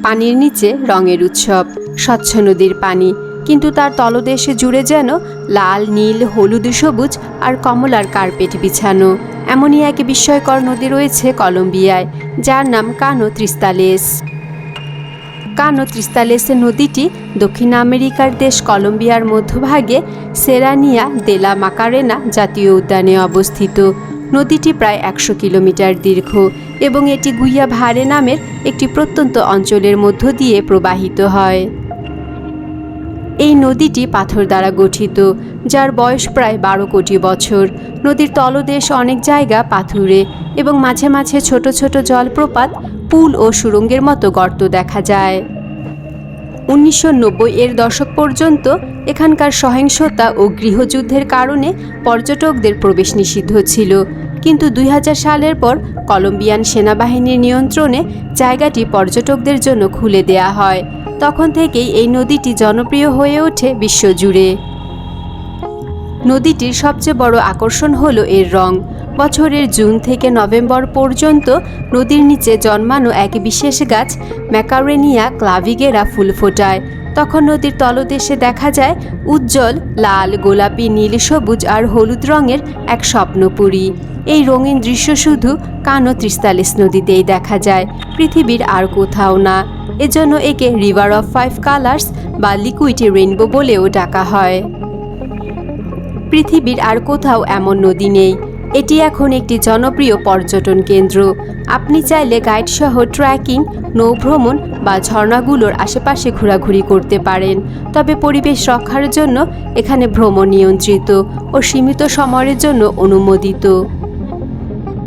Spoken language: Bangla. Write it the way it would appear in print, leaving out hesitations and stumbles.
পানির নিচে রঙের উৎসব, স্বচ্ছ নদীর পানি, কিন্তু তার তলদেশে জুড়ে যেন লাল, নীল, হলুদ, সবুজ আর কমলার কার্পেট বিছানো। এমনই এক বিস্ময়কর নদী রয়েছে কলম্বিয়ায়, যার নাম কানো ত্রিস্তালেস। কানো ত্রিস্তালেস নদীটি দক্ষিণ আমেরিকার দেশ কলম্বিয়ার মধ্যভাগে সেরানিয়া দে লা মাকারেনা জাতীয় উদ্যানে অবস্থিত। নদীটি প্রায় 100 কিলোমিটার দীর্ঘ এবং এটি গুইয়া ভারে নামের একটি প্রত্যন্ত অঞ্চলের মধ্য দিয়ে প্রবাহিত হয়। এই নদীটি পাথর দ্বারা গঠিত, যার বয়স প্রায় 12 কোটি বছর। নদীর তলদেশ অনেক জায়গা পাথুরে এবং মাঝে মাঝে ছোট ছোট জলপ্রপাত, পুল ও সুড়ঙ্গের মতো গর্ত দেখা যায়। 1990 এর দশক পর্যন্ত এখানকার সহিংসতা ও গৃহযুদ্ধের কারণে পর্যটকদের প্রবেশ নিষিদ্ধ ছিল, কিন্তু 2000 সালের পর কলম্বিয়ান সেনাবাহিনীর নিয়ন্ত্রণে জায়গাটি পর্যটকদের জন্য খুলে দেয়া হয়। তখন থেকেই এই নদীটি জনপ্রিয় হয়ে ওঠে বিশ্বজুড়ে। নদীটির সবচেয়ে বড় আকর্ষণ হলো এর রং। বছরের জুন থেকে নভেম্বর পর্যন্ত নদীর নিচে জন্মানো এক বিশেষ গাছ ম্যাকারেনিয়া ক্লাভিগেরা ফুল ফোটায়। তখন নদীর তলদেশে দেখা যায় উজ্জ্বল লাল, গোলাপি, নীল, সবুজ আর হলুদ রঙের এক স্বপ্নপুরী। এই রঙিন দৃশ্য শুধু কানো ত্রিস্তালেস নদীতেই দেখা যায়, পৃথিবীর আর কোথাও না। এজন্য একে রিভার অফ 5 কালার্স বা লিকুইড রেইনবো বলেও ডাকা হয়। পৃথিবীর আর কোথাও এমন নদী নেই। এটি এখন একটি জনপ্রিয় পর্যটন কেন্দ্র। আপনি চাইলে গাইড সহ ট্রেকিং, নৌভ্রমণ বা ঝর্ণাগুলোর আশেপাশে ঘোরাঘুরি করতে পারেন, তবে পরিবেশ রক্ষার জন্য এখানে ভ্রমণ নিয়ন্ত্রিত ও সীমিত সময়ের জন্য অনুমোদিত।